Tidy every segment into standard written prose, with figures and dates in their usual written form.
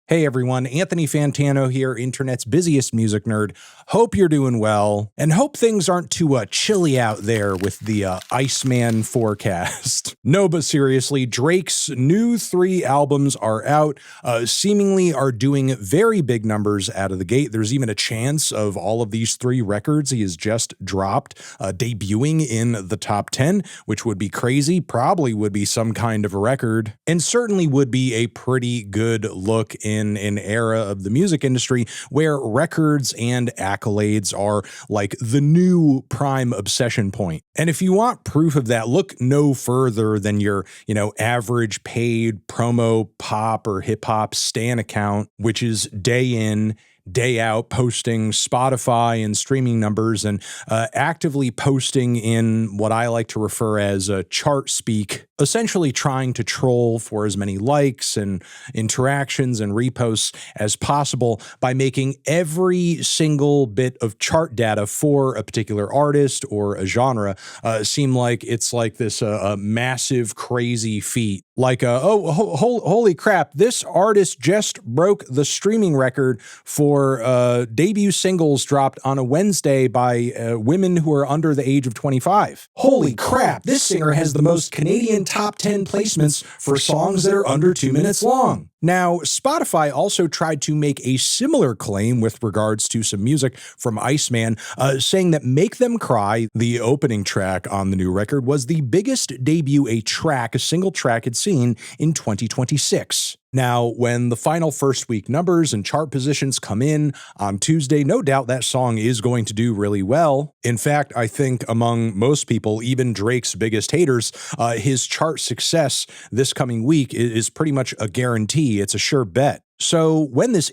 Hey everyone, Anthony Fantano here, internet's busiest music nerd. Hope you're doing well, and hope things aren't too chilly out there with the ICEMAN forecast. No, but seriously, Drake's new 3 albums are out, seemingly are doing very big numbers out of the gate. There's even a chance of all of these 3 records he has just dropped debuting in the top 10, which would be crazy, probably would be some kind of a record, and certainly would be a pretty good look in an era of the music industry where records and accolades are like the new prime obsession point. And if you want proof of that, look no further than your, average paid promo pop or hip hop stan account, which is day in, day out posting Spotify and streaming numbers and actively posting in what I like to refer as chart speak, essentially trying to troll for as many likes and interactions and reposts as possible by making every single bit of chart data for a particular artist or a genre seem like it's like this massive, crazy feat. Like, holy crap, this artist just broke the streaming record for debut singles dropped on a Wednesday by women who are under the age of 25. Holy crap, this singer has the most Canadian top 10 placements for songs that are under 2 minutes long. Now, Spotify also tried to make a similar claim with regards to some music from ICEMAN, saying that Make Them Cry, the opening track on the new record, was the biggest debut a single track had seen in 2026. Now, when the final first week numbers and chart positions come in on Tuesday, no doubt that song is going to do really well. In fact, I think among most people, even Drake's biggest haters, his chart success this coming week is pretty much a guarantee. It's a sure bet. So when this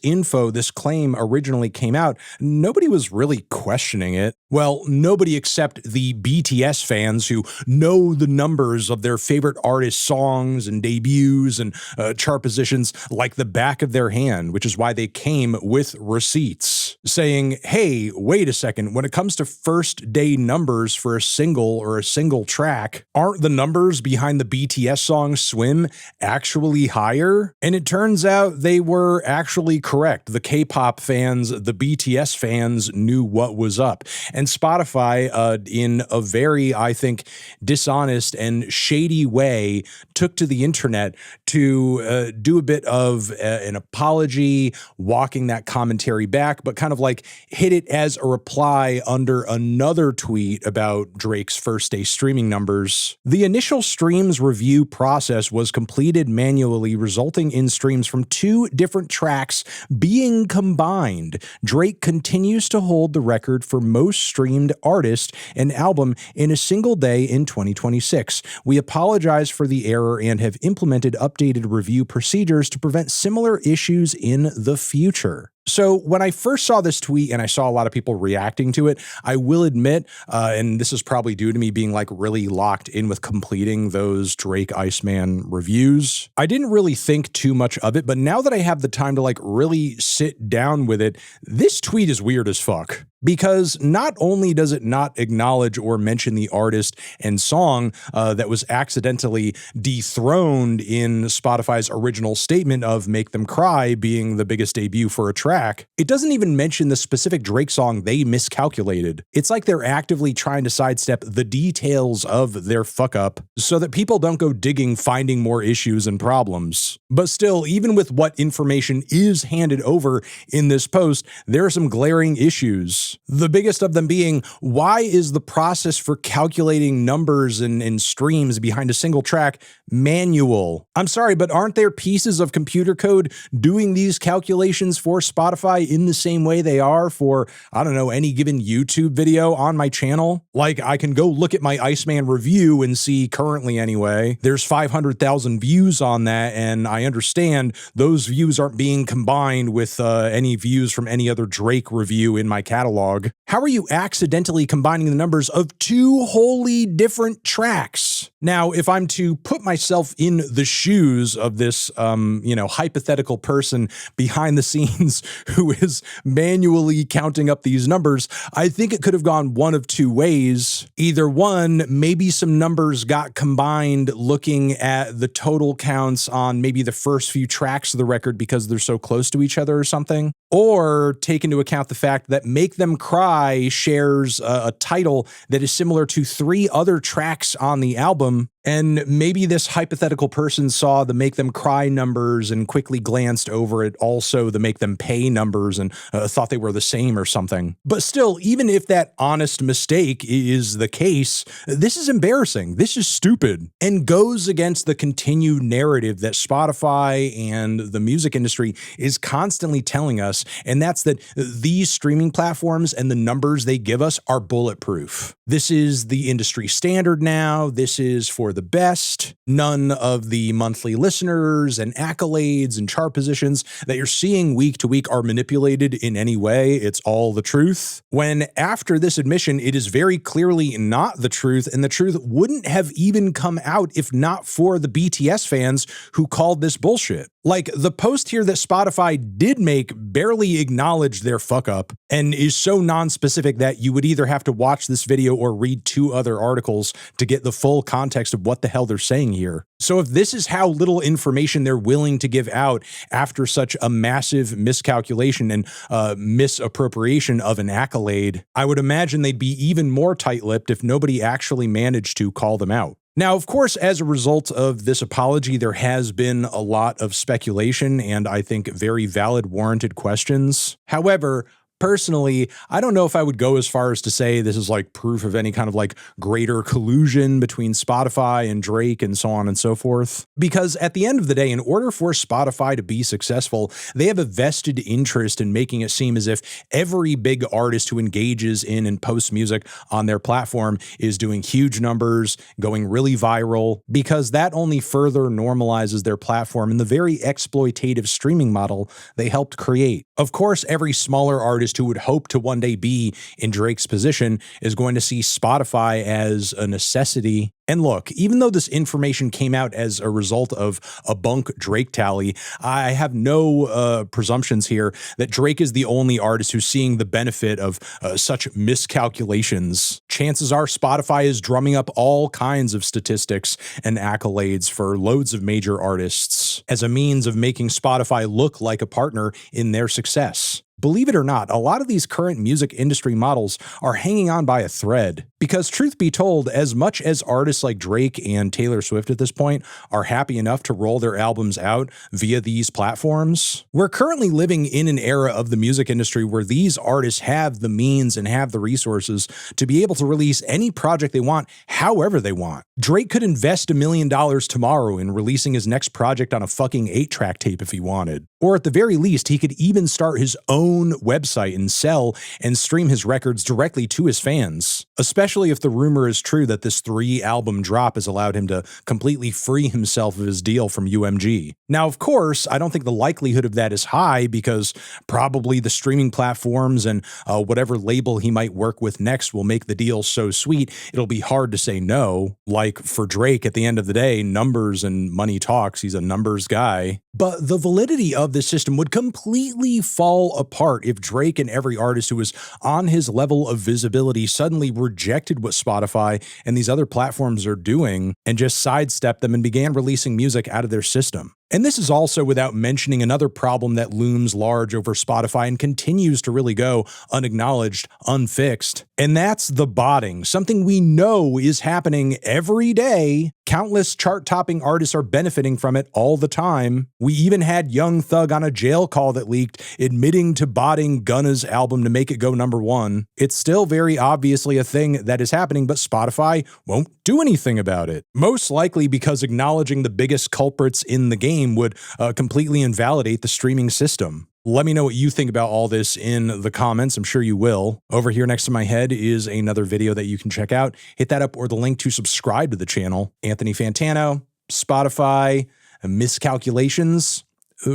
claim originally came out, nobody was really questioning it. Well, nobody except the BTS fans who know the numbers of their favorite artists' songs and debuts and chart positions like the back of their hand, which is why they came with receipts saying, hey, wait a second, when it comes to first day numbers for a single or a single track, aren't the numbers behind the BTS song Swim actually higher? And it turns out they were actually correct. The K-pop fans, the BTS fans knew what was up. And Spotify, in a very, I think, dishonest and shady way, took to the internet to do a bit of an apology, walking that commentary back, but kind of like hit it as a reply under another tweet about Drake's first day streaming numbers. The initial streams review process was completed manually, resulting in streams from 2 different tracks being combined. Drake continues to hold the record for most streamed artist and album in a single day in 2026. We apologize for the error and have implemented updated review procedures to prevent similar issues in the future. So when I first saw this tweet and I saw a lot of people reacting to it, I will admit, and this is probably due to me being like really locked in with completing those Drake ICEMAN reviews, I didn't really think too much of it, but now that I have the time to like really sit down with it, this tweet is weird as fuck. Because not only does it not acknowledge or mention the artist and song that was accidentally dethroned in Spotify's original statement of Make Them Cry being the biggest debut for a track, it doesn't even mention the specific Drake song they miscalculated. It's like they're actively trying to sidestep the details of their fuck up so that people don't go digging finding more issues and problems. But still, even with what information is handed over in this post, there are some glaring issues. The biggest of them being, why is the process for calculating numbers and streams behind a single track manual? I'm sorry, but aren't there pieces of computer code doing these calculations for Spotify in the same way they are for, I don't know, any given YouTube video on my channel? Like, I can go look at my ICEMAN review and see, currently anyway, there's 500,000 views on that, and I understand those views aren't being combined with any views from any other Drake review in my catalog. How are you accidentally combining the numbers of 2 wholly different tracks? Now, if I'm to put myself in the shoes of this, hypothetical person behind the scenes who is manually counting up these numbers, I think it could have gone one of two ways. Either one, maybe some numbers got combined looking at the total counts on maybe the first few tracks of the record because they're so close to each other or something, or take into account the fact that Make Them Cry shares a title that is similar to 3 other tracks on the album, and maybe this hypothetical person saw the Make Them Cry numbers and quickly glanced over at also the Make Them Pay numbers and thought they were the same or something. But still, even if that honest mistake is the case, this is embarrassing. This is stupid and goes against the continued narrative that Spotify and the music industry is constantly telling us, and that's that these streaming platforms and the numbers they give us are bulletproof. This is the industry standard now. This is for the best. None of the monthly listeners and accolades and chart positions that you're seeing week to week are manipulated in any way. It's all the truth. When after this admission, it is very clearly not the truth, and the truth wouldn't have even come out if not for the BTS fans who called this bullshit. Like, the post here that Spotify did make barely acknowledged their fuck up and is so non-specific that you would either have to watch this video or read 2 other articles to get the full context of what the hell they're saying here. So if this is how little information they're willing to give out after such a massive miscalculation and misappropriation of an accolade, I would imagine they'd be even more tight-lipped if nobody actually managed to call them out. Now, of course, as a result of this apology, there has been a lot of speculation and I think very valid, warranted questions. However, personally, I don't know if I would go as far as to say this is like proof of any kind of like greater collusion between Spotify and Drake and so on and so forth. Because at the end of the day, in order for Spotify to be successful, they have a vested interest in making it seem as if every big artist who engages in and posts music on their platform is doing huge numbers, going really viral, because that only further normalizes their platform and the very exploitative streaming model they helped create. Of course, every smaller artist who would hope to one day be in Drake's position is going to see Spotify as a necessity. And look, even though this information came out as a result of a bunk Drake tally, I have no presumptions here that Drake is the only artist who's seeing the benefit of such miscalculations. Chances are Spotify is drumming up all kinds of statistics and accolades for loads of major artists as a means of making Spotify look like a partner in their success. Believe it or not, a lot of these current music industry models are hanging on by a thread. Because truth be told, as much as artists like Drake and Taylor Swift at this point are happy enough to roll their albums out via these platforms, we're currently living in an era of the music industry where these artists have the means and have the resources to be able to release any project they want, however they want. Drake could invest $1 million tomorrow in releasing his next project on a fucking 8-track tape if he wanted. Or at the very least, he could even start his own website and sell and stream his records directly to his fans, especially if the rumor is true that this 3-album drop has allowed him to completely free himself of his deal from UMG. Now, of course, I don't think the likelihood of that is high because probably the streaming platforms and whatever label he might work with next will make the deal so sweet, it'll be hard to say no. Like for Drake, at the end of the day, numbers and money talks. He's a numbers guy. But the validity of this system would completely fall apart if Drake and every artist who was on his level of visibility suddenly rejected what Spotify and these other platforms are doing and just sidestepped them and began releasing music out of their system. And this is also without mentioning another problem that looms large over Spotify and continues to really go unacknowledged, unfixed. And that's the botting, something we know is happening every day. Countless chart-topping artists are benefiting from it all the time. We even had Young Thug on a jail call that leaked, admitting to botting Gunna's album to make it go #1. It's still very obviously a thing that is happening, but Spotify won't do anything about it. Most likely because acknowledging the biggest culprits in the game would completely invalidate the streaming system. Let me know what you think about all this in the comments. I'm sure you will. Over here next to my head is another video that you can check out. Hit that up or the link to subscribe to the channel. Anthony Fantano, Spotify, miscalculations,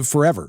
forever.